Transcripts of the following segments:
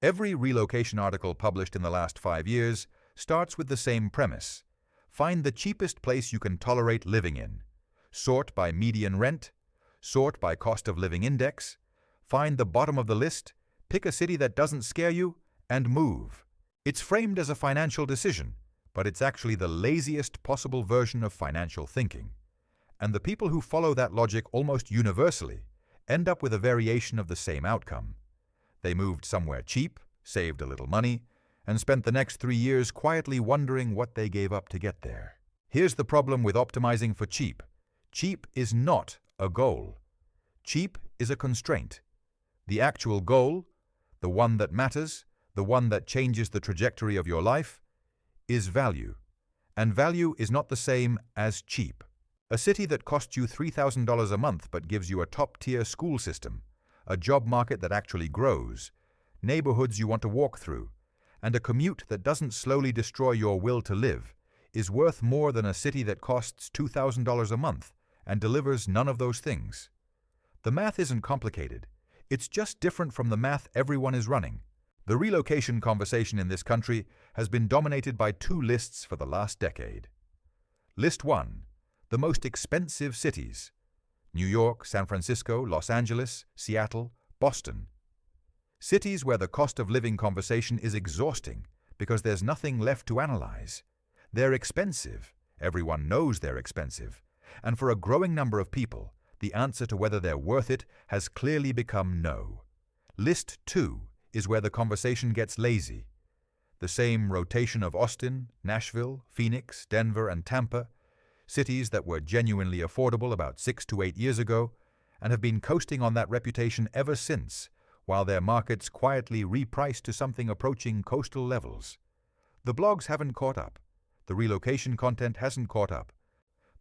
Every relocation article published in the last 5 years starts with the same premise. Find the cheapest place you can tolerate living in. Sort by median rent. Sort by cost of living index. Find the bottom of the list. Pick a city that doesn't scare you, and move. It's framed as a financial decision, but it's actually the laziest possible version of financial thinking. And the people who follow that logic almost universally end up with a variation of the same outcome. They moved somewhere cheap, saved a little money, and spent the next 3 years quietly wondering what they gave up to get there. Here's the problem with optimizing for cheap. Cheap is not a goal. Cheap is a constraint. The actual goal, the one that matters, the one that changes the trajectory of your life, is value. And value is not the same as cheap. A city that costs you $3,000 a month but gives you a top-tier school system, a job market that actually grows, neighborhoods you want to walk through, and a commute that doesn't slowly destroy your will to live, is worth more than a city that costs $2,000 a month and delivers none of those things. The math isn't complicated. It's just different from the math everyone is running. The relocation conversation in this country has been dominated by 2 lists for the last decade. List 1. The most expensive cities. New York, San Francisco, Los Angeles, Seattle, Boston. Cities where the cost of living conversation is exhausting because there's nothing left to analyze. They're expensive. Everyone knows they're expensive. And for a growing number of people, the answer to whether they're worth it has clearly become no. List 2 is where the conversation gets lazy. The same rotation of Austin, Nashville, Phoenix, Denver, and Tampa, cities that were genuinely affordable about 6 to 8 years ago and have been coasting on that reputation ever since, while their markets quietly repriced to something approaching coastal levels. The blogs haven't caught up. The relocation content hasn't caught up.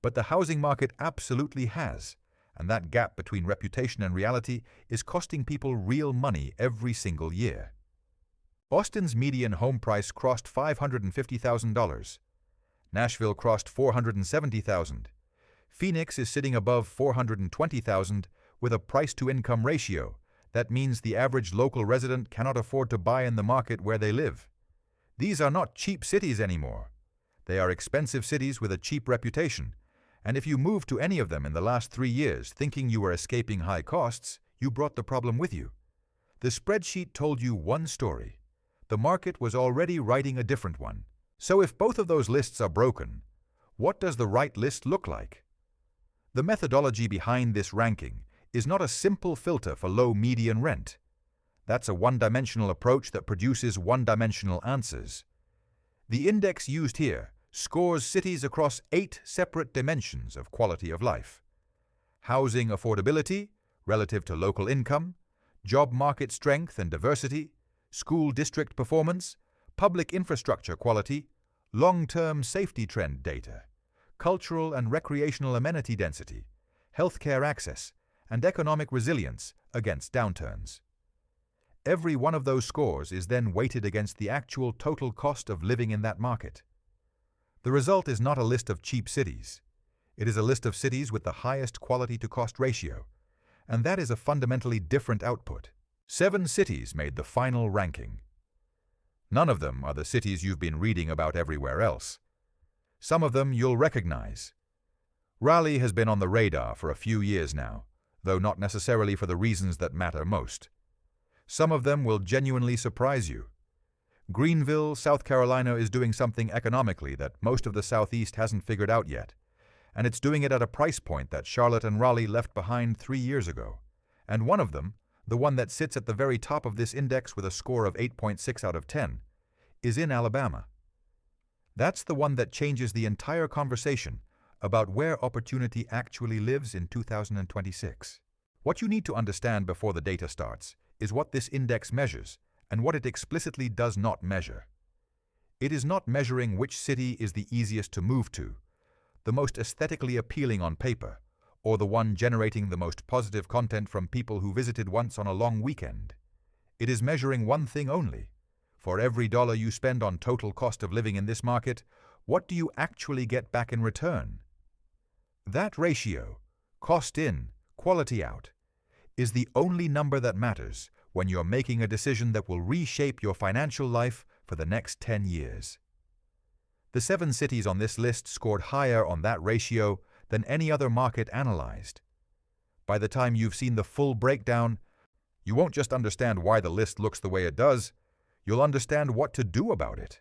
But the housing market absolutely has, and that gap between reputation and reality is costing people real money every single year. Austin's median home price crossed $550,000. Nashville crossed $470,000. Phoenix is sitting above $420,000 with a price-to-income ratio. That means the average local resident cannot afford to buy in the market where they live. These are not cheap cities anymore. They are expensive cities with a cheap reputation, and if you moved to any of them in the last 3 years thinking you were escaping high costs, you brought the problem with you. The spreadsheet told you one story. The market was already writing a different one. So if both of those lists are broken, what does the right list look like? The methodology behind this ranking is not a simple filter for low median rent. That's a one-dimensional approach that produces one-dimensional answers. The index used here scores cities across 8 separate dimensions of quality of life: housing affordability relative to local income, job market strength and diversity, school district performance, public infrastructure quality, long-term safety trend data, cultural and recreational amenity density, healthcare access, and economic resilience against downturns. Every one of those scores is then weighted against the actual total cost of living in that market. The result is not a list of cheap cities. It is a list of cities with the highest quality-to-cost ratio, and that is a fundamentally different output. 7 cities made the final ranking. None of them are the cities you've been reading about everywhere else. Some of them you'll recognize. Raleigh has been on the radar for a few years now, though not necessarily for the reasons that matter most. Some of them will genuinely surprise you. Greenville, South Carolina is doing something economically that most of the Southeast hasn't figured out yet, and it's doing it at a price point that Charlotte and Raleigh left behind 3 years ago. And one of them, the one that sits at the very top of this index with a score of 8.6 out of 10, is in Alabama. That's the one that changes the entire conversation about where opportunity actually lives in 2026. What you need to understand before the data starts is what this index measures and what it explicitly does not measure. It is not measuring which city is the easiest to move to, the most aesthetically appealing on paper, or the one generating the most positive content from people who visited once on a long weekend. It is measuring one thing only. For every dollar you spend on total cost of living in this market, what do you actually get back in return? That ratio, cost in, quality out, is the only number that matters when you're making a decision that will reshape your financial life for the next 10 years. The 7 cities on this list scored higher on that ratio than any other market analyzed. By the time you've seen the full breakdown, you won't just understand why the list looks the way it does, you'll understand what to do about it.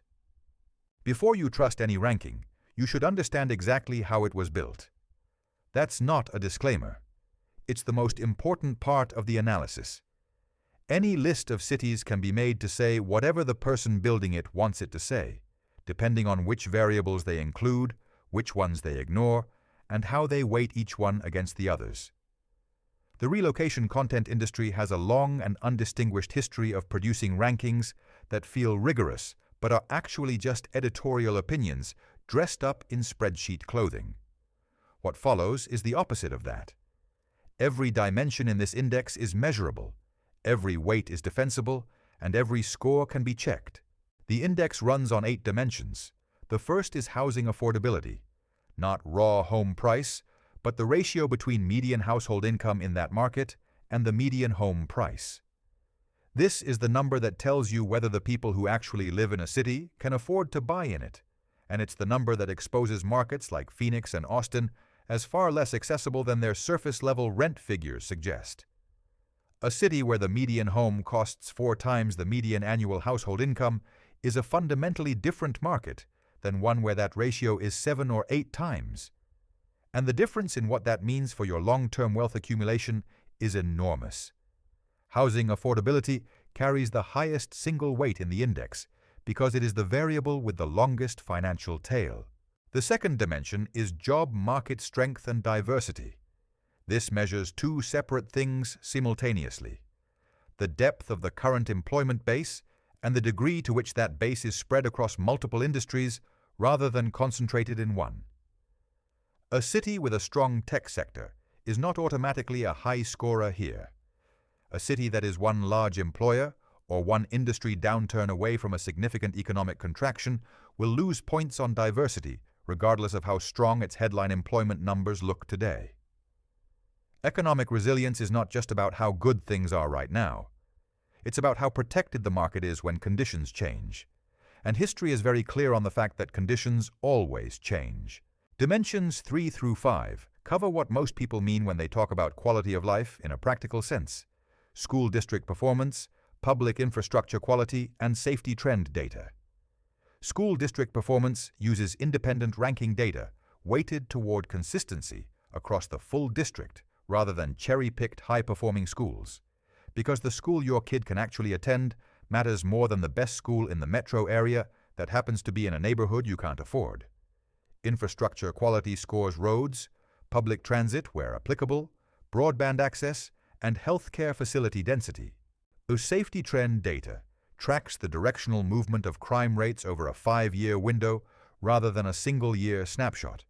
Before you trust any ranking, you should understand exactly how it was built. That's not a disclaimer. It's the most important part of the analysis. Any list of cities can be made to say whatever the person building it wants it to say, depending on which variables they include, which ones they ignore, and how they weight each one against the others. The relocation content industry has a long and undistinguished history of producing rankings that feel rigorous but are actually just editorial opinions dressed up in spreadsheet clothing. What follows is the opposite of that. Every dimension in this index is measurable, every weight is defensible, and every score can be checked. The index runs on 8 dimensions. The first is housing affordability, not raw home price, but the ratio between median household income in that market and the median home price. This is the number that tells you whether the people who actually live in a city can afford to buy in it, and it's the number that exposes markets like Phoenix and Austin as far less accessible than their surface-level rent figures suggest. A city where the median home costs 4 times the median annual household income is a fundamentally different market than one where that ratio is 7 or 8 times. And the difference in what that means for your long-term wealth accumulation is enormous. Housing affordability carries the highest single weight in the index because it is the variable with the longest financial tail. The second dimension is job market strength and diversity. This measures 2 separate things simultaneously: the depth of the current employment base and the degree to which that base is spread across multiple industries rather than concentrated in one. A city with a strong tech sector is not automatically a high scorer here. A city that is one large employer or one industry downturn away from a significant economic contraction will lose points on diversity regardless of how strong its headline employment numbers look today. Economic resilience is not just about how good things are right now. It's about how protected the market is when conditions change. And history is very clear on the fact that conditions always change. Dimensions 3 through 5 cover what most people mean when they talk about quality of life in a practical sense: school district performance, public infrastructure quality, and safety trend data. School district performance uses independent ranking data weighted toward consistency across the full district rather than cherry-picked high-performing schools, because the school your kid can actually attend matters more than the best school in the metro area that happens to be in a neighborhood you can't afford. Infrastructure quality scores roads, public transit where applicable, broadband access, and healthcare facility density. The safety trend data tracks the directional movement of crime rates over a 5-year window rather than a single-year snapshot.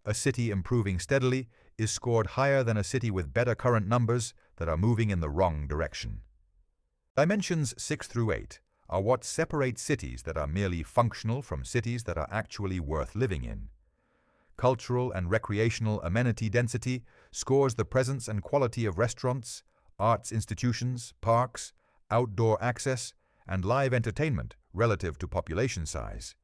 A city improving steadily is scored higher than a city with better current numbers that are moving in the wrong direction. Dimensions 6 through 8 are what separate cities that are merely functional from cities that are actually worth living in. Cultural and recreational amenity density scores the presence and quality of restaurants, arts institutions, parks, outdoor access, and live entertainment relative to population size.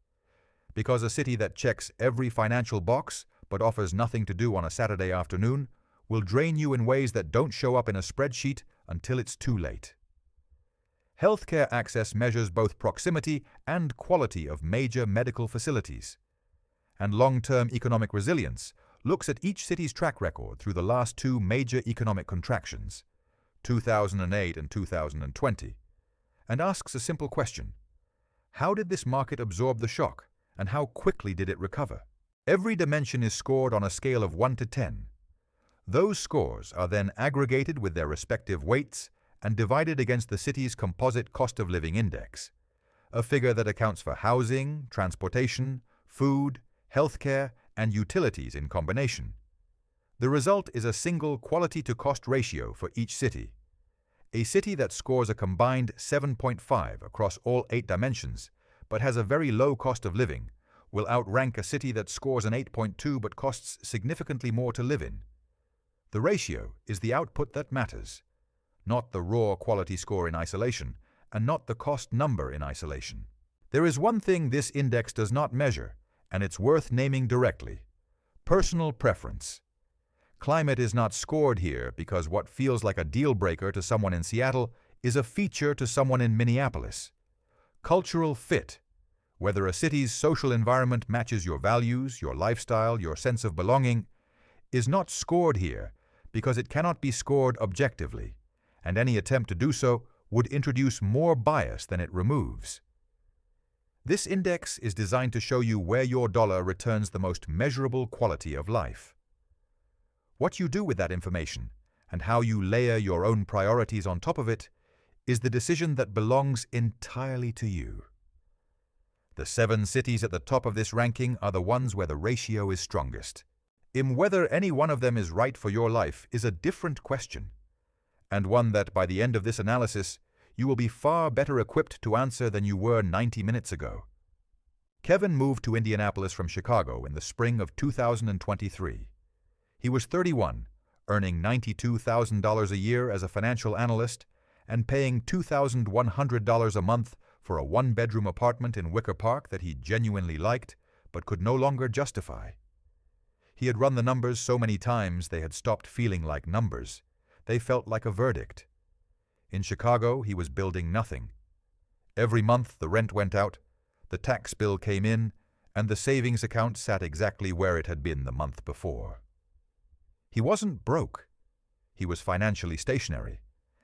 Because a city that checks every financial box but offers nothing to do on a Saturday afternoon will drain you in ways that don't show up in a spreadsheet until it's too late. Healthcare access measures both proximity and quality of major medical facilities. And long-term economic resilience looks at each city's track record through the last 2 major economic contractions, 2008 and 2020, and asks a simple question: how did this market absorb the shock, and how quickly did it recover? Every dimension is scored on a scale of 1 to 10. Those scores are then aggregated with their respective weights and divided against the city's composite cost of living index, a figure that accounts for housing, transportation, food, healthcare, and utilities in combination. The result is a single quality-to-cost ratio for each city. A city that scores a combined 7.5 across all 8 dimensions, but has a very low cost of living, will outrank a city that scores an 8.2 but costs significantly more to live in. The ratio is the output that matters, not the raw quality score in isolation, and not the cost number in isolation. There is one thing this index does not measure, and it's worth naming directly: personal preference. Climate is not scored here because what feels like a deal-breaker to someone in Seattle is a feature to someone in Minneapolis. Cultural fit, whether a city's social environment matches your values, your lifestyle, your sense of belonging, is not scored here because it cannot be scored objectively, and any attempt to do so would introduce more bias than it removes. This index is designed to show you where your dollar returns the most measurable quality of life. What you do with that information, and how you layer your own priorities on top of it, is the decision that belongs entirely to you. The 7 cities at the top of this ranking are the ones where the ratio is strongest. Whether any one of them is right for your life is a different question, and one that, by the end of this analysis, you will be far better equipped to answer than you were 90 minutes ago. Kevin moved to Indianapolis from Chicago in the spring of 2023. He was 31, earning $92,000 a year as a financial analyst and paying $2,100 a month for a one-bedroom apartment in Wicker Park that he genuinely liked but could no longer justify. He had run the numbers so many times they had stopped feeling like numbers. They felt like a verdict. In Chicago, he was building nothing. Every month the rent went out, the tax bill came in, and the savings account sat exactly where it had been the month before. He wasn't broke. He was financially stationary,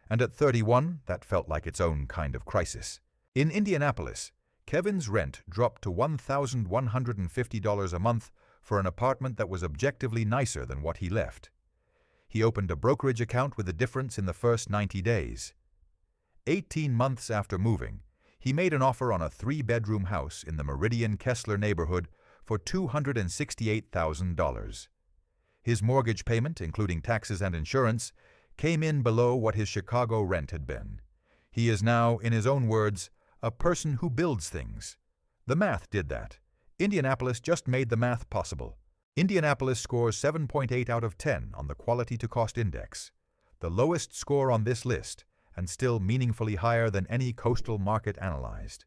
and at 31, that felt like its own kind of crisis. In Indianapolis, Kevin's rent dropped to $1,150 a month for an apartment that was objectively nicer than what he left. He opened a brokerage account with the difference in the first 90 days. 18 months after moving, he made an offer on a 3-bedroom house in the Meridian Kessler neighborhood for $268,000. His mortgage payment, including taxes and insurance, came in below what his Chicago rent had been. He is now, in his own words, a person who builds things. The math did that. Indianapolis just made the math possible. Indianapolis scores 7.8 out of 10 on the Quality to Cost Index, the lowest score on this list, and still meaningfully higher than any coastal market analyzed.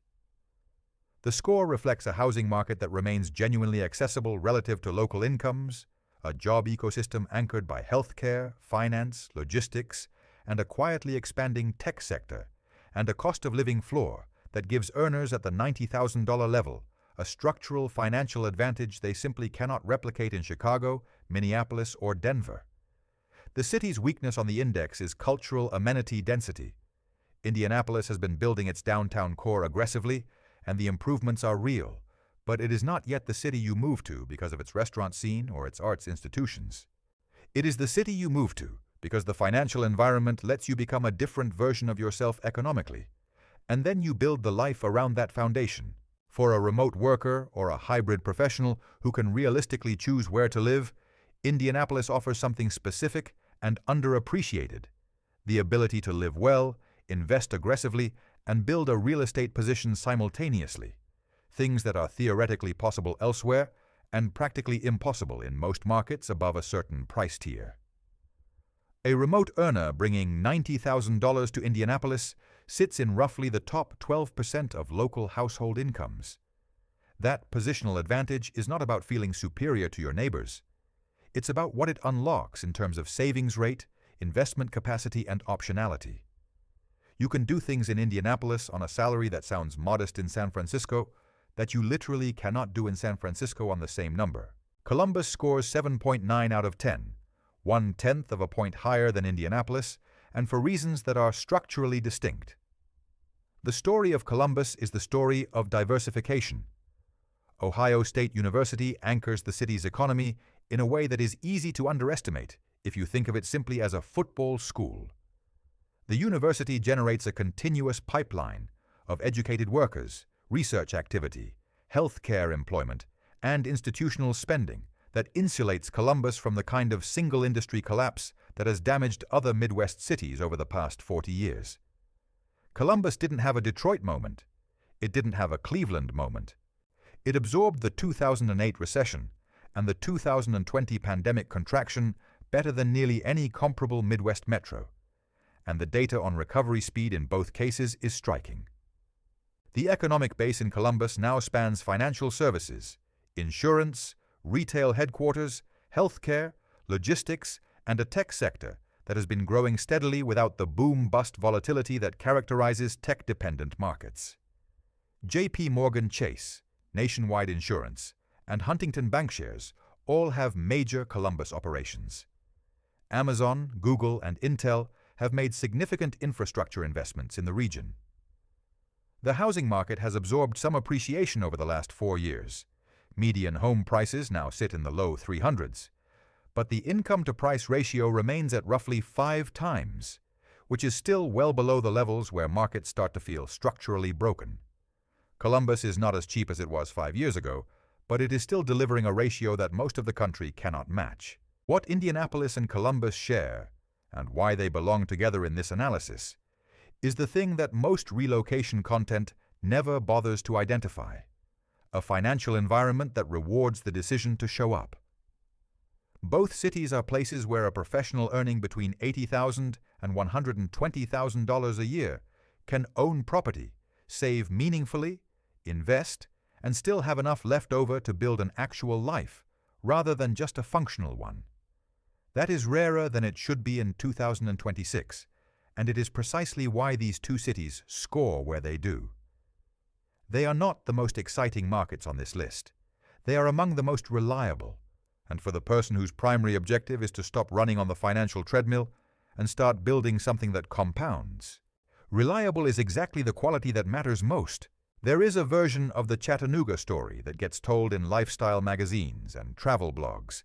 The score reflects a housing market that remains genuinely accessible relative to local incomes, a job ecosystem anchored by healthcare, finance, logistics, and a quietly expanding tech sector, and a cost of living floor that gives earners at the $90,000 level a structural financial advantage they simply cannot replicate in Chicago, Minneapolis, or Denver. The city's weakness on the index is cultural amenity density. Indianapolis has been building its downtown core aggressively, and the improvements are real, but it is not yet the city you move to because of its restaurant scene or its arts institutions. It is the city you move to because the financial environment lets you become a different version of yourself economically, and then you build the life around that foundation. For a remote worker or a hybrid professional who can realistically choose where to live, Indianapolis offers something specific and underappreciated: the ability to live well, invest aggressively, and build a real estate position simultaneously, things that are theoretically possible elsewhere and practically impossible in most markets above a certain price tier. A remote earner bringing $90,000 to Indianapolis sits in roughly the top 12% of local household incomes. That positional advantage is not about feeling superior to your neighbors. It's about what it unlocks in terms of savings rate, investment capacity, and optionality. You can do things in Indianapolis on a salary that sounds modest in San Francisco that you literally cannot do in San Francisco on the same number. Columbus scores 7.9 out of 10, 1/10 of a point higher than Indianapolis, and for reasons that are structurally distinct. The story of Columbus is the story of diversification. Ohio State University anchors the city's economy in a way that is easy to underestimate if you think of it simply as a football school. The university generates a continuous pipeline of educated workers, research activity, healthcare employment, and institutional spending that insulates Columbus from the kind of single-industry collapse that has damaged other Midwest cities over the past 40 years. Columbus didn't have a Detroit moment. It didn't have a Cleveland moment. It absorbed the 2008 recession and the 2020 pandemic contraction better than nearly any comparable Midwest metro. and the data on recovery speed in both cases is striking. The economic base in Columbus now spans financial services, insurance, retail headquarters, healthcare, logistics, and a tech sector that has been growing steadily without the boom-bust volatility that characterizes tech-dependent markets. J.P. Morgan Chase, Nationwide Insurance, and Huntington Bankshares all have major Columbus operations. Amazon, Google, and Intel have made significant infrastructure investments in the region. The housing market has absorbed some appreciation over the last 4 years. Median home prices now sit in the low 300s, but the income-to-price ratio remains at roughly 5 times, which is still well below the levels where markets start to feel structurally broken. Columbus is not as cheap as it was 5 years ago, but it is still delivering a ratio that most of the country cannot match. What Indianapolis and Columbus share, and why they belong together in this analysis, is the thing that most relocation content never bothers to identify: a financial environment that rewards the decision to show up. Both cities are places where a professional earning between $80,000 and $120,000 a year can own property, save meaningfully, invest, and still have enough left over to build an actual life, rather than just a functional one. That is rarer than it should be in 2026, and it is precisely why these two cities score where they do. They are not the most exciting markets on this list. They are among the most reliable, and for the person whose primary objective is to stop running on the financial treadmill and start building something that compounds, reliable is exactly the quality that matters most. There is a version of the Chattanooga story that gets told in lifestyle magazines and travel blogs,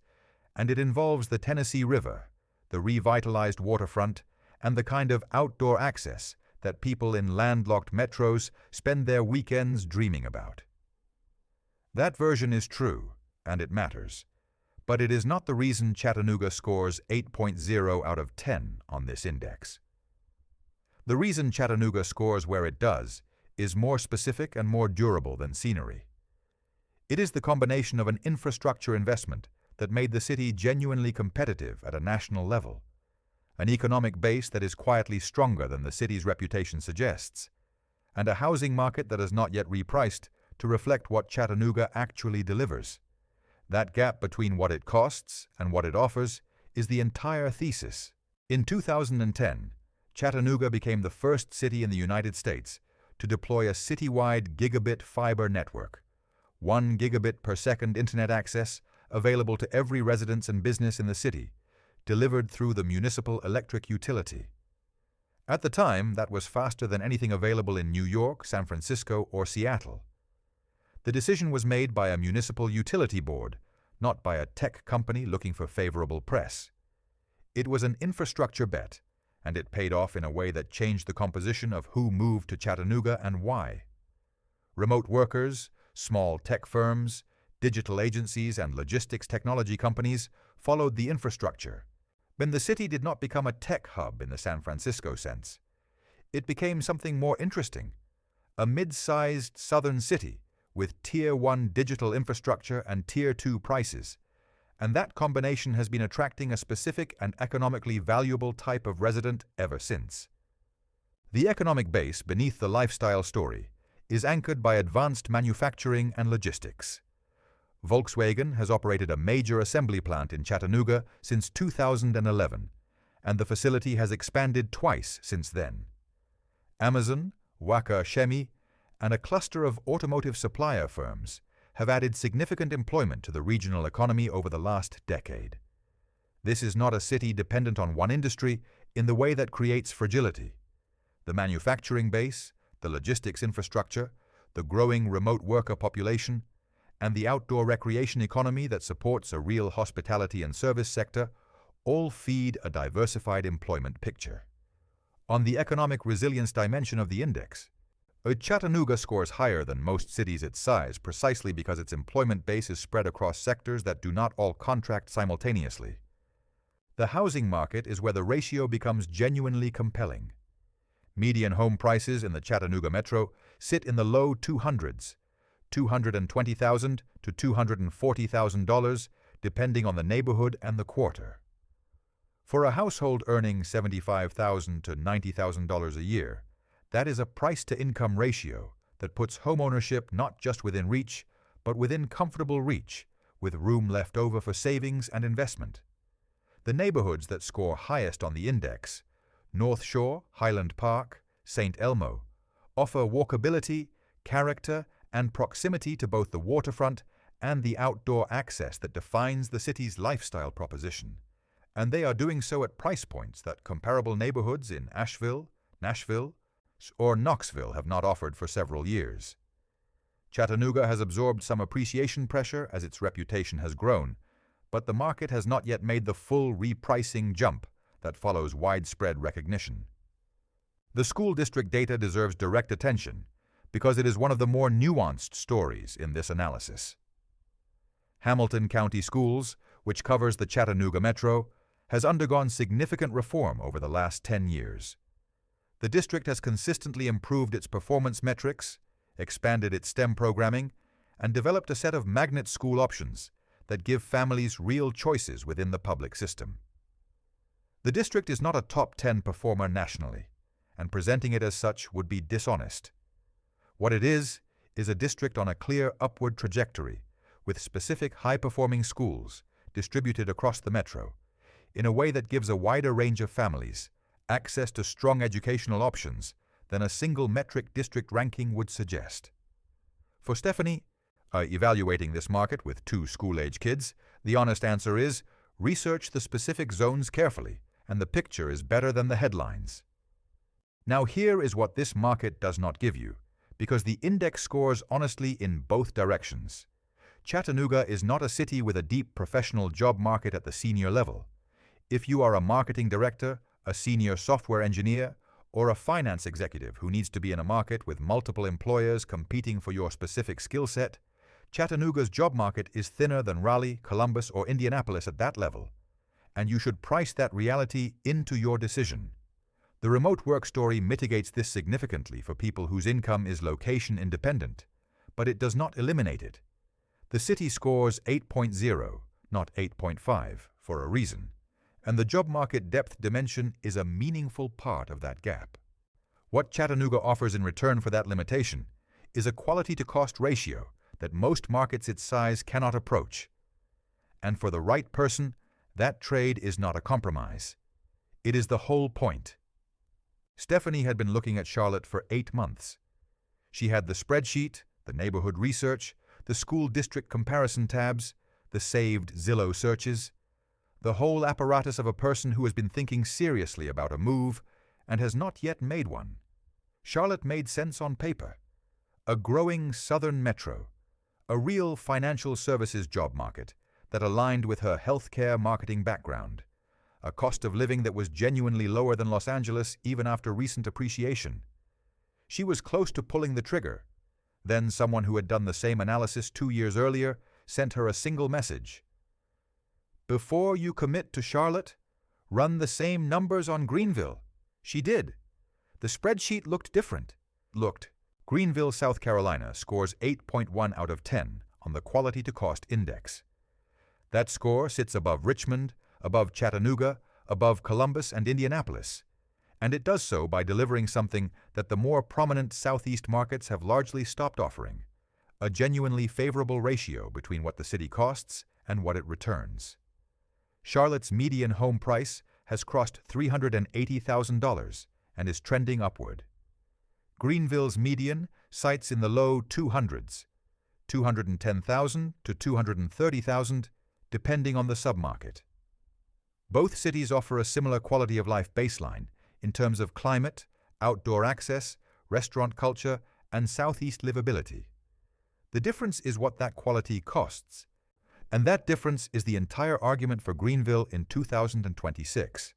and it involves the Tennessee River, the revitalized waterfront, and the kind of outdoor access that people in landlocked metros spend their weekends dreaming about. That version is true, and it matters, but it is not the reason Chattanooga scores 8.0 out of 10 on this index. The reason Chattanooga scores where it does is more specific and more durable than scenery. It is the combination of an infrastructure investment that made the city genuinely competitive at a national level, an economic base that is quietly stronger than the city's reputation suggests, and a housing market that has not yet repriced to reflect what Chattanooga actually delivers. That gap between what it costs and what it offers is the entire thesis. In 2010, Chattanooga became the first city in the United States to deploy a citywide gigabit fiber network, 1 gigabit per second internet access available to every residence and business in the city, delivered through the municipal electric utility. At the time, that was faster than anything available in New York, San Francisco, or Seattle. The decision was made by a municipal utility board, not by a tech company looking for favorable press. It was an infrastructure bet, and it paid off in a way that changed the composition of who moved to Chattanooga and why. Remote workers, small tech firms, digital agencies, and logistics technology companies followed the infrastructure. But the city did not become a tech hub in the San Francisco sense. It became something more interesting, a mid-sized southern city with Tier 1 digital infrastructure and Tier 2 prices, and that combination has been attracting a specific and economically valuable type of resident ever since. The economic base beneath the lifestyle story is anchored by advanced manufacturing and logistics. Volkswagen has operated a major assembly plant in Chattanooga since 2011, and the facility has expanded twice since then. Amazon, Wacker Chemie, and a cluster of automotive supplier firms have added significant employment to the regional economy over the last decade. This is not a city dependent on one industry in the way that creates fragility. The manufacturing base, the logistics infrastructure, the growing remote worker population, and the outdoor recreation economy that supports a real hospitality and service sector all feed a diversified employment picture. On the economic resilience dimension of the index, Chattanooga scores higher than most cities its size precisely because its employment base is spread across sectors that do not all contract simultaneously. The housing market is where the ratio becomes genuinely compelling. Median home prices in the Chattanooga metro sit in the low 200s, $220,000 to $240,000, depending on the neighborhood and the quarter. For a household earning $75,000 to $90,000 a year, that is a price-to-income ratio that puts homeownership not just within reach, but within comfortable reach, with room left over for savings and investment. The neighborhoods that score highest on the index, North Shore, Highland Park, St. Elmo, offer walkability, character, and proximity to both the waterfront and the outdoor access that defines the city's lifestyle proposition. And they are doing so at price points that comparable neighborhoods in Asheville, Nashville, or Knoxville have not offered for several years. Chattanooga has absorbed some appreciation pressure as its reputation has grown, but the market has not yet made the full repricing jump that follows widespread recognition. The school district data deserves direct attention because it is one of the more nuanced stories in this analysis. Hamilton County Schools, which covers the Chattanooga metro, has undergone significant reform over the last 10 years. The district has consistently improved its performance metrics, expanded its STEM programming, and developed a set of magnet school options that give families real choices within the public system. The district is not a top 10 performer nationally, and presenting it as such would be dishonest. What it is a district on a clear upward trajectory, with specific high-performing schools distributed across the metro, in a way that gives a wider range of families access to strong educational options than a single metric district ranking would suggest. For Stephanie, evaluating this market with 2 school-age kids, the honest answer is, research the specific zones carefully, and the picture is better than the headlines. Now here is what this market does not give you, because the index scores honestly in both directions. Chattanooga is not a city with a deep professional job market at the senior level. If you are a marketing director, a senior software engineer, or a finance executive who needs to be in a market with multiple employers competing for your specific skill set, Chattanooga's job market is thinner than Raleigh, Columbus, or Indianapolis at that level, and you should price that reality into your decision. The remote work story mitigates this significantly for people whose income is location independent, but it does not eliminate it. The city scores 8.0, not 8.5, for a reason, and the job market depth dimension is a meaningful part of that gap. What Chattanooga offers in return for that limitation is a quality-to-cost ratio that most markets its size cannot approach. And for the right person, that trade is not a compromise. It is the whole point. Stephanie had been looking at Charlotte for 8 months. She had the spreadsheet, the neighborhood research, the school district comparison tabs, the saved Zillow searches, the whole apparatus of a person who has been thinking seriously about a move and has not yet made one. Charlotte made sense on paper. A growing southern metro, a real financial services job market that aligned with her healthcare marketing background, a cost of living that was genuinely lower than Los Angeles even after recent appreciation. She was close to pulling the trigger. Then someone who had done the same analysis 2 years earlier sent her a single message. Before you commit to Charlotte, run the same numbers on Greenville. She did. The spreadsheet looked different. Greenville, South Carolina scores 8.1 out of 10 on the quality-to-cost index. That score sits above Richmond, above Chattanooga, above Columbus and Indianapolis, and it does so by delivering something that the more prominent Southeast markets have largely stopped offering, a genuinely favorable ratio between what the city costs and what it returns. Charlotte's median home price has crossed $380,000 and is trending upward. Greenville's median sites in the low 200s, $210,000 to $230,000, depending on the submarket. Both cities offer a similar quality of life baseline in terms of climate, outdoor access, restaurant culture, and Southeast livability. The difference is what that quality costs, and that difference is the entire argument for Greenville in 2026.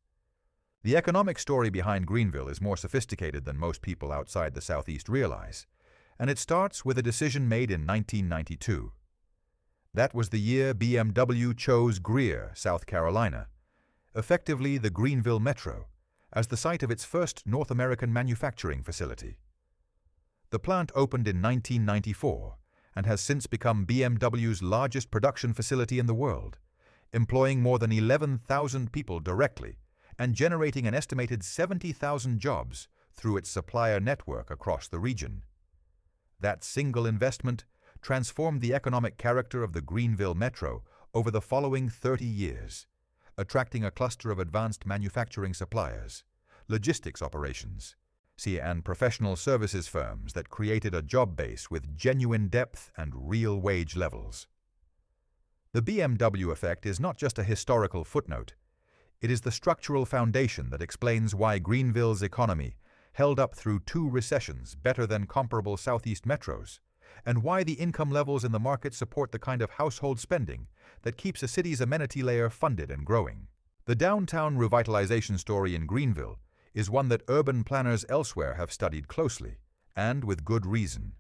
The economic story behind Greenville is more sophisticated than most people outside the Southeast realize, and it starts with a decision made in 1992. That was the year BMW chose Greer, South Carolina, effectively the Greenville Metro, as the site of its first North American manufacturing facility. The plant opened in 1994 and has since become BMW's largest production facility in the world, employing more than 11,000 people directly and generating an estimated 70,000 jobs through its supplier network across the region. That single investment transformed the economic character of the Greenville metro over the following 30 years, attracting a cluster of advanced manufacturing suppliers, logistics operations, and professional services firms that created a job base with genuine depth and real wage levels. The BMW effect is not just a historical footnote. It is the structural foundation that explains why Greenville's economy held up through 2 recessions better than comparable Southeast metros, and why the income levels in the market support the kind of household spending that keeps a city's amenity layer funded and growing. The downtown revitalization story in Greenville is one that urban planners elsewhere have studied closely, and with good reason.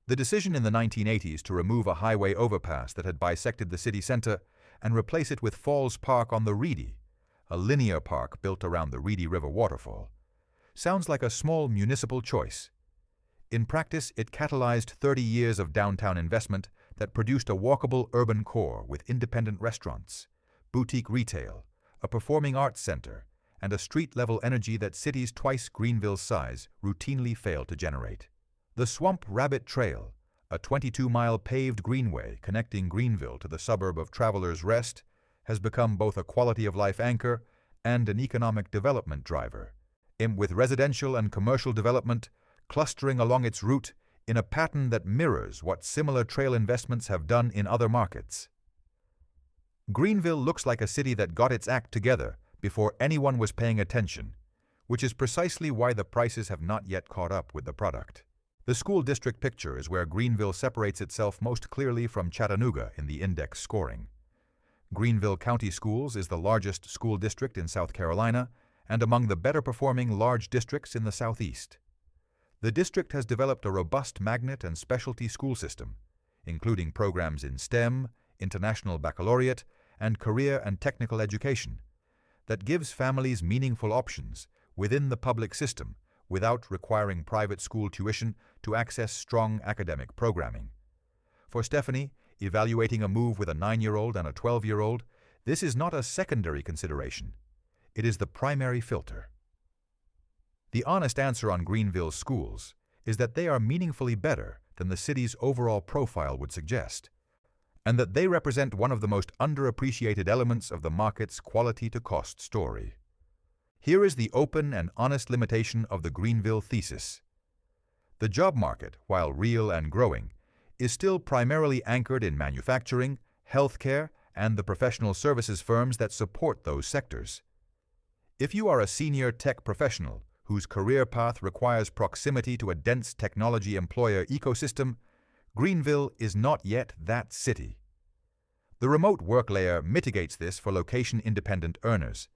The decision in the 1980s to remove a highway overpass that had bisected the city center and replace it with Falls Park on the Reedy, a linear park built around the Reedy River waterfall, sounds like a small municipal choice. In practice, it catalyzed 30 years of downtown investment that produced a walkable urban core with independent restaurants, boutique retail, a performing arts center, and a street-level energy that cities twice Greenville's size routinely fail to generate. The Swamp Rabbit Trail, a 22-mile paved greenway connecting Greenville to the suburb of Travelers Rest, has become both a quality-of-life anchor and an economic development driver, with residential and commercial development clustering along its route in a pattern that mirrors what similar trail investments have done in other markets. Greenville looks like a city that got its act together before anyone was paying attention, which is precisely why the prices have not yet caught up with the product. The school district picture is where Greenville separates itself most clearly from Chattanooga in the index scoring. Greenville County Schools is the largest school district in South Carolina and among the better-performing large districts in the Southeast. The district has developed a robust magnet and specialty school system, including programs in STEM, International Baccalaureate, and career and technical education, that gives families meaningful options within the public system without requiring private school tuition to access strong academic programming. For Stephanie, evaluating a move with a 9-year-old and a 12-year-old, this is not a secondary consideration. It is the primary filter. The honest answer on Greenville's schools is that they are meaningfully better than the city's overall profile would suggest, and that they represent one of the most underappreciated elements of the market's quality-to-cost story. Here is the open and honest limitation of the Greenville thesis. The job market, while real and growing, is still primarily anchored in manufacturing, healthcare, and the professional services firms that support those sectors. If you are a senior tech professional whose career path requires proximity to a dense technology employer ecosystem, Greenville is not yet that city. The remote work layer mitigates this for location-independent earners,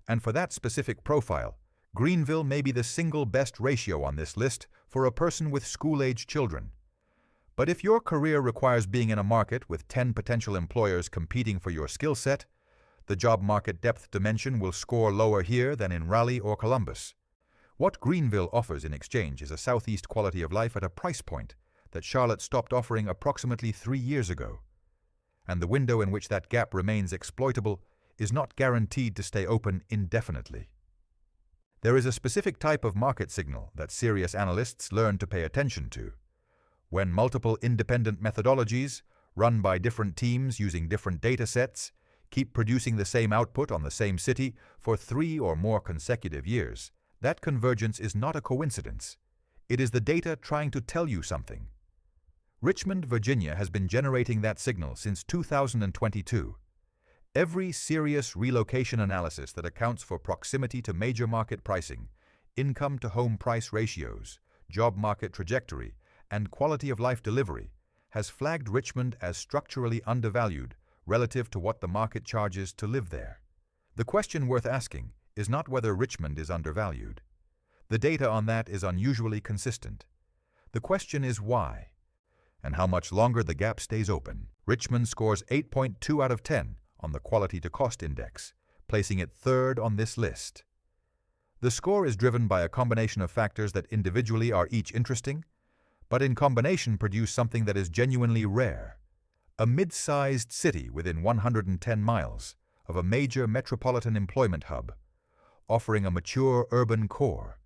and for that specific profile, Greenville may be the single best ratio on this list for a person with school-age children. But if your career requires being in a market with 10 potential employers competing for your skill set, the job market depth dimension will score lower here than in Raleigh or Columbus. What Greenville offers in exchange is a Southeast quality of life at a price point that Charlotte stopped offering approximately 3 years ago. And the window in which that gap remains exploitable is not guaranteed to stay open indefinitely. There is a specific type of market signal that serious analysts learn to pay attention to. When multiple independent methodologies, run by different teams using different data sets, keep producing the same output on the same city for 3 or more consecutive years, that convergence is not a coincidence. It is the data trying to tell you something. Richmond, Virginia has been generating that signal since 2022. Every serious relocation analysis that accounts for proximity to major market pricing, income to home price ratios, job market trajectory, and quality of life delivery has flagged Richmond as structurally undervalued relative to what the market charges to live there. The question worth asking is not whether Richmond is undervalued. The data on that is unusually consistent. The question is why, and how much longer the gap stays open. Richmond scores 8.2 out of 10 on the quality-to-cost index, placing it 3rd on this list. The score is driven by a combination of factors that individually are each interesting, but in combination produce something that is genuinely rare: a mid-sized city within 110 miles of a major metropolitan employment hub, offering a mature urban core,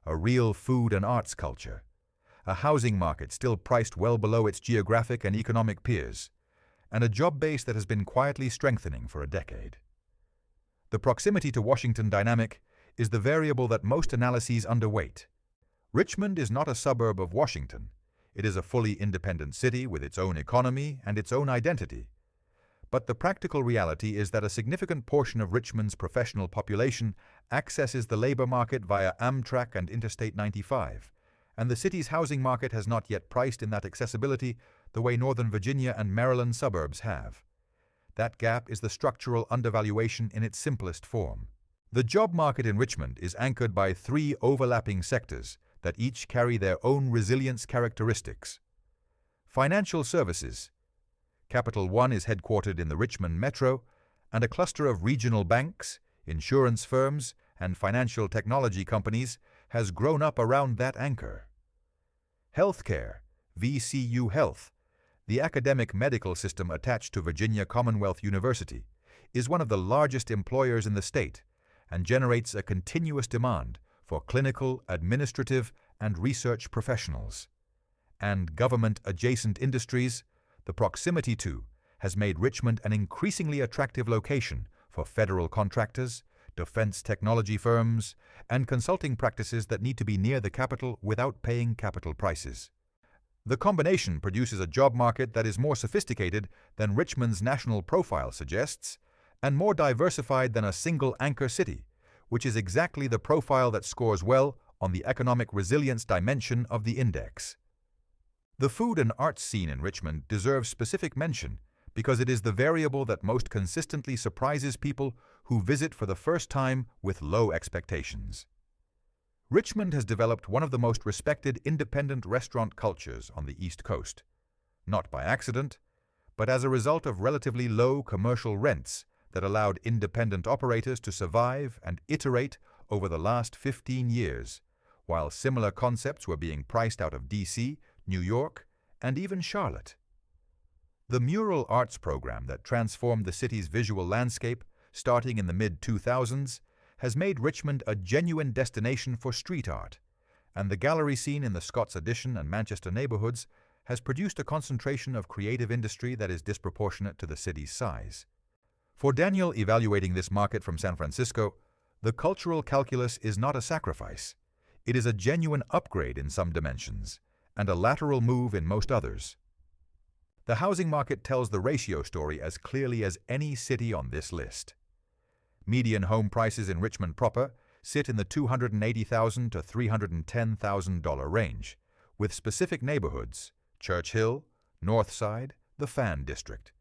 a real food and arts culture, a housing market still priced well below its geographic and economic peers, and a job base that has been quietly strengthening for a decade. The proximity to Washington dynamic is the variable that most analyses underweight. Richmond is not a suburb of Washington. It is a fully independent city with its own economy and its own identity. But the practical reality is that a significant portion of Richmond's professional population accesses the labor market via Amtrak and Interstate 95, and the city's housing market has not yet priced in that accessibility the way Northern Virginia and Maryland suburbs have. That gap is the structural undervaluation in its simplest form. The job market in Richmond is anchored by three overlapping sectors that each carry their own resilience characteristics. Financial services. Capital One is headquartered in the Richmond metro, and a cluster of regional banks, insurance firms, and financial technology companies has grown up around that anchor. Healthcare, VCU Health, the academic medical system attached to Virginia Commonwealth University, is one of the largest employers in the state and generates a continuous demand for clinical, administrative, and research professionals. And government-adjacent industries, the proximity to, has made Richmond an increasingly attractive location for federal contractors, defense technology firms, and consulting practices that need to be near the capital without paying capital prices. The combination produces a job market that is more sophisticated than Richmond's national profile suggests, and more diversified than a single anchor city, which is exactly the profile that scores well on the economic resilience dimension of the index. The food and arts scene in Richmond deserves specific mention because it is the variable that most consistently surprises people who visit for the first time with low expectations. Richmond has developed one of the most respected independent restaurant cultures on the East Coast, not by accident, but as a result of relatively low commercial rents that allowed independent operators to survive and iterate over the last 15 years, while similar concepts were being priced out of D.C., New York, and even Charlotte. The mural arts program that transformed the city's visual landscape, starting in the mid-2000s, has made Richmond a genuine destination for street art, and the gallery scene in the Scots Addition and Manchester neighborhoods has produced a concentration of creative industry that is disproportionate to the city's size. For Daniel, evaluating this market from San Francisco, the cultural calculus is not a sacrifice. It is a genuine upgrade in some dimensions, and a lateral move in most others. The housing market tells the ratio story as clearly as any city on this list. Median home prices in Richmond proper sit in the $280,000 to $310,000 range, with specific neighborhoods, Church Hill, North Side, the Fan District,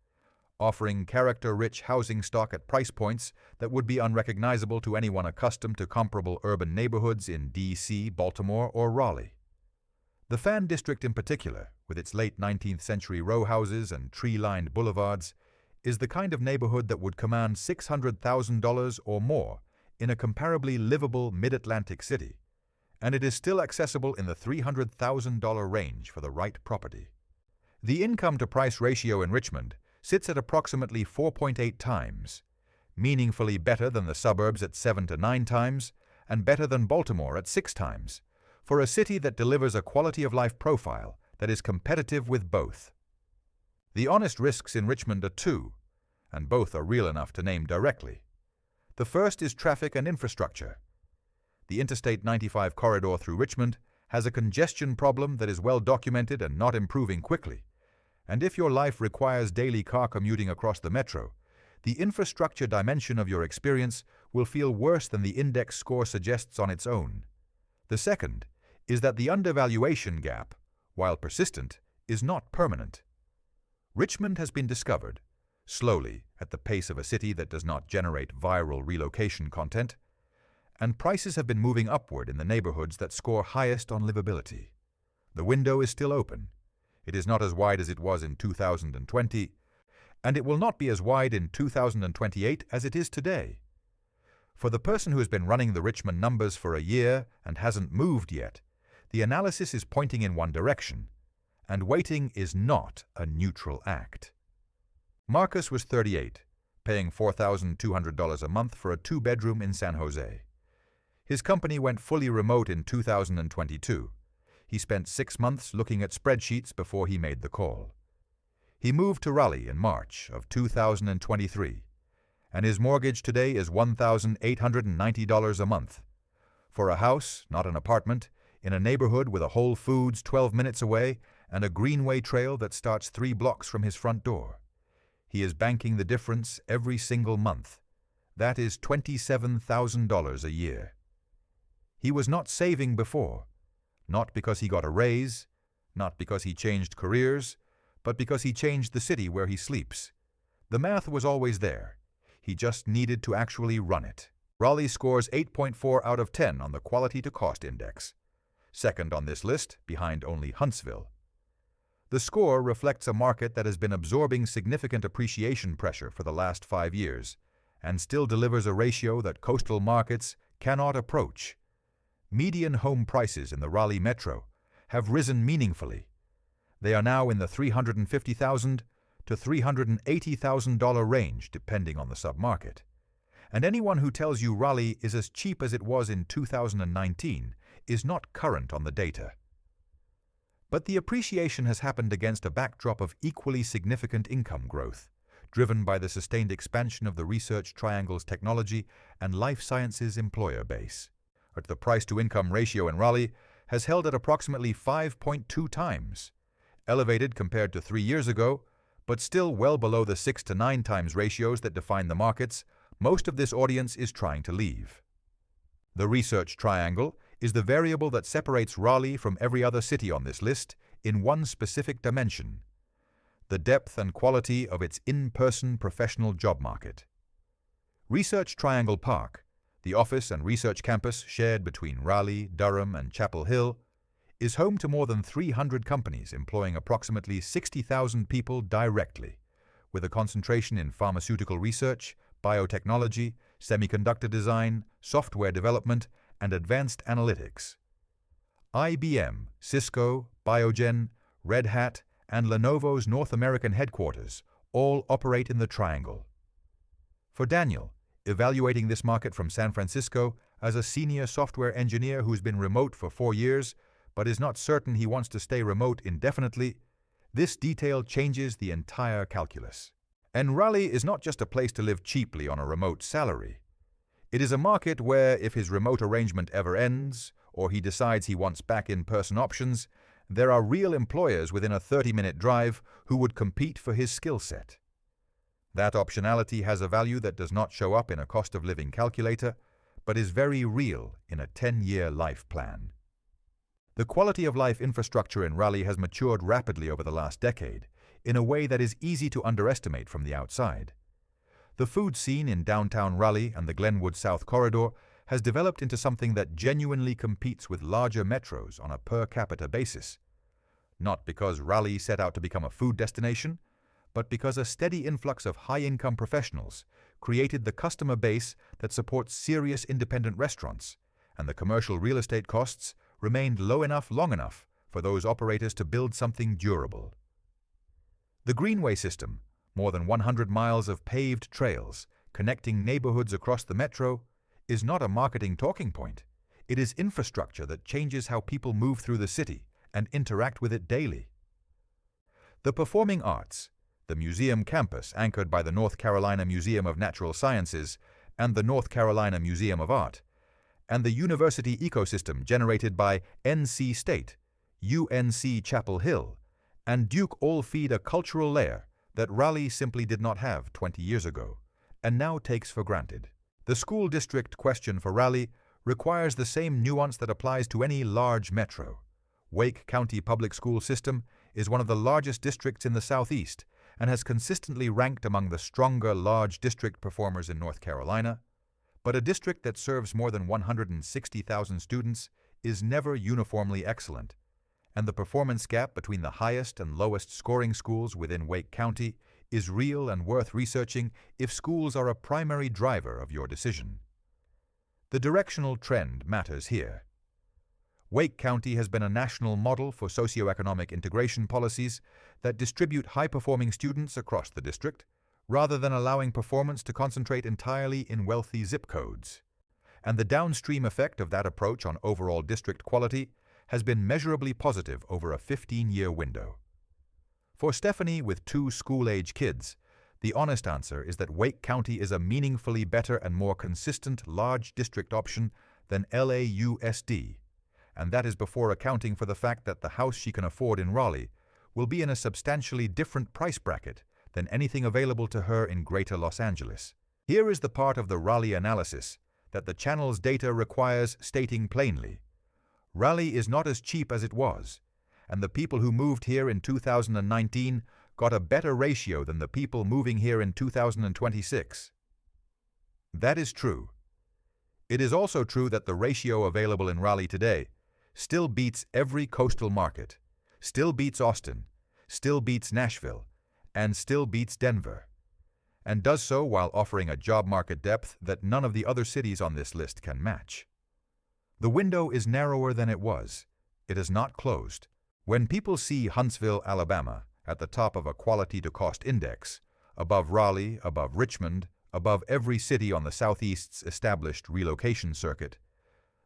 offering character-rich housing stock at price points that would be unrecognizable to anyone accustomed to comparable urban neighborhoods in D.C., Baltimore, or Raleigh. The Fan District in particular, with its late 19th century row houses and tree-lined boulevards, is the kind of neighborhood that would command $600,000 or more in a comparably livable mid-Atlantic city, and it is still accessible in the $300,000 range for the right property. The income-to-price ratio in Richmond sits at approximately 4.8 times, meaningfully better than the suburbs at 7 to 9 times, and better than Baltimore at 6 times, for a city that delivers a quality-of-life profile that is competitive with both. The honest risks in Richmond are two, and both are real enough to name directly. The first is traffic and infrastructure. The Interstate 95 corridor through Richmond has a congestion problem that is well documented and not improving quickly. And if your life requires daily car commuting across the metro, the infrastructure dimension of your experience will feel worse than the index score suggests on its own. The second is that the undervaluation gap, while persistent, is not permanent. Richmond has been discovered, slowly at the pace of a city that does not generate viral relocation content, and prices have been moving upward in the neighborhoods that score highest on livability. The window is still open. It is not as wide as it was in 2020, and it will not be as wide in 2028 as it is today. For the person who has been running the Richmond numbers for a year and hasn't moved yet, the analysis is pointing in one direction, and waiting is not a neutral act. Marcus was 38, paying $4,200 a month for a two-bedroom in San Jose. His company went fully remote in 2022. He spent 6 months looking at spreadsheets before he made the call. He moved to Raleigh in March of 2023, and his mortgage today is $1,890 a month. For a house, not an apartment, in a neighborhood with a Whole Foods 12 minutes away and a greenway trail that starts 3 blocks from his front door. He is banking the difference every single month. That is $27,000 a year. He was not saving before, not because he got a raise, not because he changed careers, but because he changed the city where he sleeps. The math was always there. He just needed to actually run it. Raleigh scores 8.4 out of 10 on the Quality to Cost Index, second on this list behind only Huntsville. The score reflects a market that has been absorbing significant appreciation pressure for the last 5 years and still delivers a ratio that coastal markets cannot approach. Median home prices in the Raleigh metro have risen meaningfully. They are now in the $350,000 to $380,000 range, depending on the submarket. And anyone who tells you Raleigh is as cheap as it was in 2019 is not current on the data. But the appreciation has happened against a backdrop of equally significant income growth, driven by the sustained expansion of the Research Triangle's technology and life sciences employer base. The price-to-income ratio in Raleigh has held at approximately 5.2 times, elevated compared to 3 years ago, but still well below the 6 to 9 times ratios that define the markets most of this audience is trying to leave. The Research Triangle is the variable that separates Raleigh from every other city on this list in one specific dimension: the depth and quality of its in-person professional job market. Research Triangle Park, the office and research campus shared between Raleigh, Durham, and Chapel Hill, is home to more than 300 companies employing approximately 60,000 people directly, with a concentration in pharmaceutical research, biotechnology, semiconductor design, software development, and advanced analytics. IBM, Cisco, Biogen, Red Hat, and Lenovo's North American headquarters all operate in the Triangle. For Daniel, evaluating this market from San Francisco as a senior software engineer who's been remote for 4 years but is not certain he wants to stay remote indefinitely, this detail changes the entire calculus. And Raleigh is not just a place to live cheaply on a remote salary. It is a market where, if his remote arrangement ever ends, or he decides he wants back in-person options, there are real employers within a 30-minute drive who would compete for his skill set. That optionality has a value that does not show up in a cost of living calculator, but is very real in a 10-year life plan. The quality of life infrastructure in Raleigh has matured rapidly over the last decade, in a way that is easy to underestimate from the outside. The food scene in downtown Raleigh and the Glenwood South Corridor has developed into something that genuinely competes with larger metros on a per capita basis. Not because Raleigh set out to become a food destination, but because a steady influx of high-income professionals created the customer base that supports serious independent restaurants, and the commercial real estate costs remained low enough long enough for those operators to build something durable. The Greenway system, more than 100 miles of paved trails connecting neighborhoods across the metro, is not a marketing talking point. It is infrastructure that changes how people move through the city and interact with it daily. The performing arts, the museum campus anchored by the North Carolina Museum of Natural Sciences and the North Carolina Museum of Art, and the university ecosystem generated by NC State, UNC Chapel Hill, and Duke all feed a cultural layer that Raleigh simply did not have 20 years ago, and now takes for granted. The school district question for Raleigh requires the same nuance that applies to any large metro. Wake County Public School System is one of the largest districts in the Southeast and has consistently ranked among the stronger large district performers in North Carolina, but a district that serves more than 160,000 students is never uniformly excellent, and the performance gap between the highest and lowest scoring schools within Wake County is real and worth researching if schools are a primary driver of your decision. The directional trend matters here. Wake County has been a national model for socioeconomic integration policies that distribute high-performing students across the district, rather than allowing performance to concentrate entirely in wealthy zip codes. And the downstream effect of that approach on overall district quality has been measurably positive over a 15-year window. For Stephanie, with 2 school-age kids, the honest answer is that Wake County is a meaningfully better and more consistent large district option than LAUSD, and that is before accounting for the fact that the house she can afford in Raleigh will be in a substantially different price bracket than anything available to her in Greater Los Angeles. Here is the part of the Raleigh analysis that the channel's data requires stating plainly. Raleigh is not as cheap as it was, and the people who moved here in 2019 got a better ratio than the people moving here in 2026. That is true. It is also true that the ratio available in Raleigh today still beats every coastal market, still beats Austin, still beats Nashville, and still beats Denver, and does so while offering a job market depth that none of the other cities on this list can match. The window is narrower than it was. It is not closed. When people see Huntsville, Alabama, at the top of a quality-to-cost index, above Raleigh, above Richmond, above every city on the Southeast's established relocation circuit,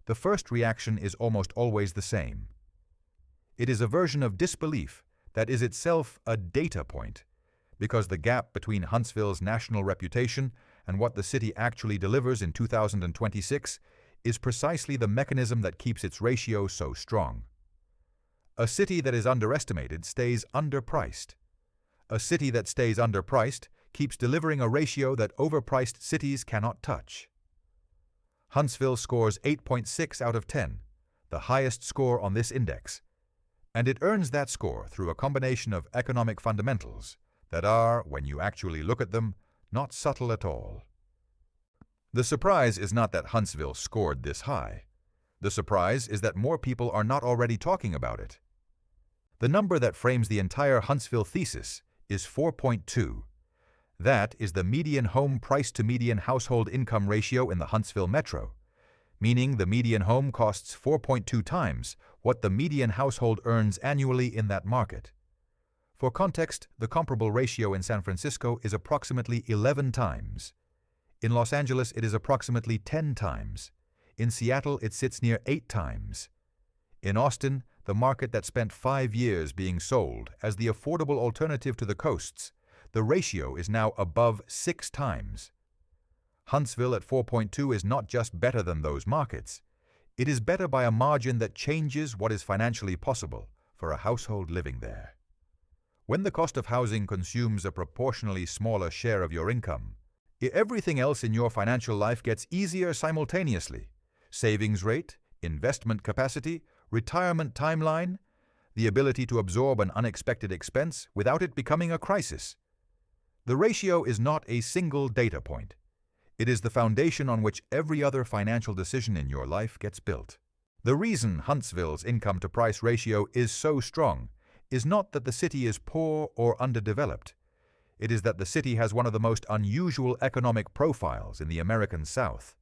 the first reaction is almost always the same. It is a version of disbelief that is itself a data point, because the gap between Huntsville's national reputation and what the city actually delivers in 2026 is precisely the mechanism that keeps its ratio so strong. A city that is underestimated stays underpriced. A city that stays underpriced keeps delivering a ratio that overpriced cities cannot touch. Huntsville scores 8.6 out of 10, the highest score on this index, and it earns that score through a combination of economic fundamentals that are, when you actually look at them, not subtle at all. The surprise is not that Huntsville scored this high. The surprise is that more people are not already talking about it. The number that frames the entire Huntsville thesis is 4.2. That is the median home price to median household income ratio in the Huntsville metro, meaning the median home costs 4.2 times what the median household earns annually in that market. For context, the comparable ratio in San Francisco is approximately 11 times. In Los Angeles, it is approximately 10 times. In Seattle, it sits near 8 times. In Austin, the market that spent 5 years being sold as the affordable alternative to the coasts, the ratio is now above 6 times. Huntsville at 4.2 is not just better than those markets. It is better by a margin that changes what is financially possible for a household living there. When the cost of housing consumes a proportionally smaller share of your income, everything else in your financial life gets easier simultaneously. Savings rate, investment capacity, retirement timeline, the ability to absorb an unexpected expense without it becoming a crisis. The ratio is not a single data point. It is the foundation on which every other financial decision in your life gets built. The reason Huntsville's income-to-price ratio is so strong is not that the city is poor or underdeveloped. It is that the city has one of the most unusual economic profiles in the American South.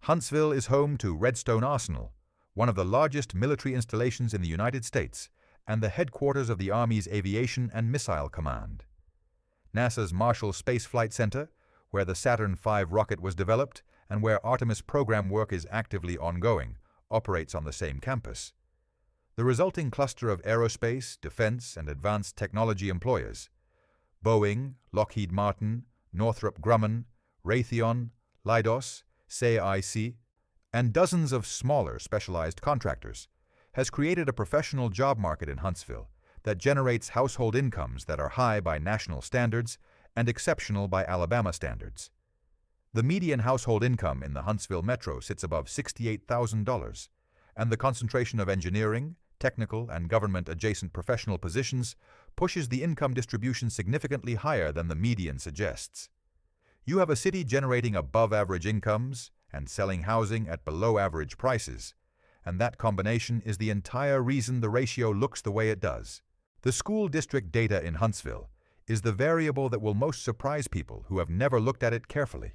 Huntsville is home to Redstone Arsenal, one of the largest military installations in the United States and the headquarters of the Army's Aviation and Missile Command. NASA's Marshall Space Flight Center, where the Saturn V rocket was developed and where Artemis program work is actively ongoing, operates on the same campus. The resulting cluster of aerospace, defense, and advanced technology employers, Boeing, Lockheed Martin, Northrop Grumman, Raytheon, Leidos, SAIC, and dozens of smaller specialized contractors, has created a professional job market in Huntsville that generates household incomes that are high by national standards and exceptional by Alabama standards. The median household income in the Huntsville metro sits above $68,000, and the concentration of engineering, technical, and government-adjacent professional positions pushes the income distribution significantly higher than the median suggests. You have a city generating above-average incomes and selling housing at below-average prices, and that combination is the entire reason the ratio looks the way it does. The school district data in Huntsville is the variable that will most surprise people who have never looked at it carefully.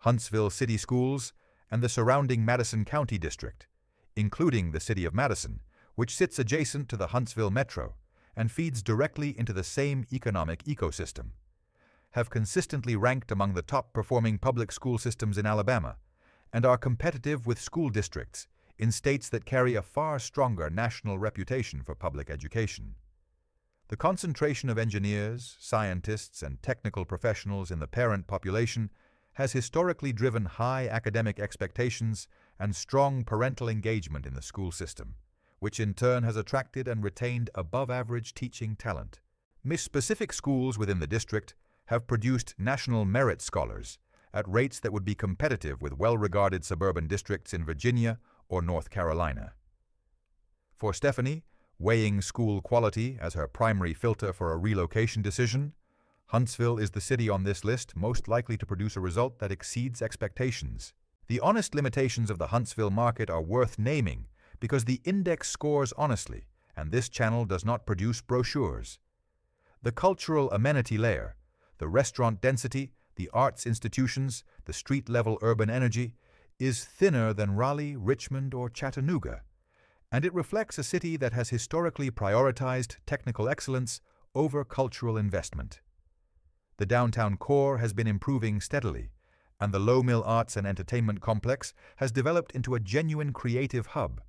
Huntsville City Schools and the surrounding Madison County District, including the city of Madison, which sits adjacent to the Huntsville metro and feeds directly into the same economic ecosystem, have consistently ranked among the top-performing public school systems in Alabama and are competitive with school districts in states that carry a far stronger national reputation for public education. The concentration of engineers, scientists, and technical professionals in the parent population has historically driven high academic expectations and strong parental engagement in the school system, which in turn has attracted and retained above-average teaching talent. Specific schools within the district have produced national merit scholars at rates that would be competitive with well-regarded suburban districts in Virginia or North Carolina. For Stephanie, weighing school quality as her primary filter for a relocation decision, Huntsville is the city on this list most likely to produce a result that exceeds expectations. The honest limitations of the Huntsville market are worth naming because the index scores honestly, and this channel does not produce brochures. The cultural amenity layer, the restaurant density, the arts institutions, the street-level urban energy, is thinner than Raleigh, Richmond, or Chattanooga, and it reflects a city that has historically prioritized technical excellence over cultural investment. The downtown core has been improving steadily, and the Low Mill Arts and Entertainment Complex has developed into a genuine creative hub.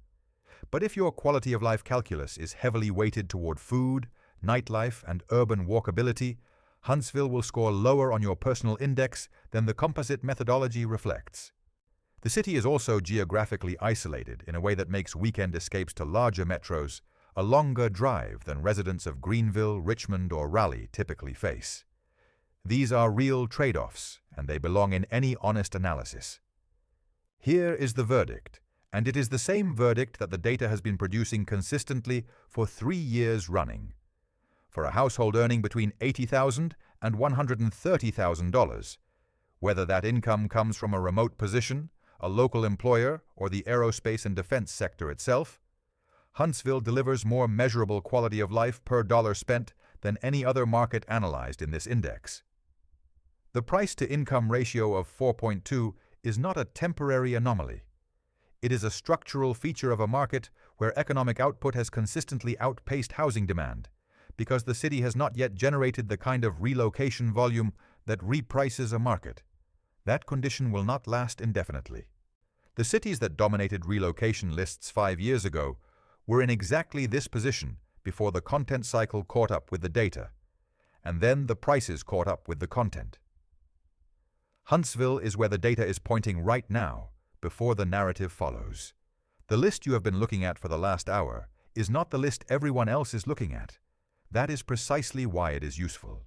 But if your quality of life calculus is heavily weighted toward food, nightlife, and urban walkability, Huntsville will score lower on your personal index than the composite methodology reflects. The city is also geographically isolated in a way that makes weekend escapes to larger metros a longer drive than residents of Greenville, Richmond, or Raleigh typically face. These are real trade-offs, and they belong in any honest analysis. Here is the verdict, and it is the same verdict that the data has been producing consistently for 3 years running. For a household earning between $80,000 and $130,000, whether that income comes from a remote position, a local employer, or the aerospace and defense sector itself, Huntsville delivers more measurable quality of life per dollar spent than any other market analyzed in this index. The price-to-income ratio of 4.2 is not a temporary anomaly. It is a structural feature of a market where economic output has consistently outpaced housing demand, because the city has not yet generated the kind of relocation volume that reprices a market. That condition will not last indefinitely. The cities that dominated relocation lists 5 years ago were in exactly this position before the content cycle caught up with the data, and then the prices caught up with the content. Huntsville is where the data is pointing right now, before the narrative follows. The list you have been looking at for the last hour is not the list everyone else is looking at. That is precisely why it is useful.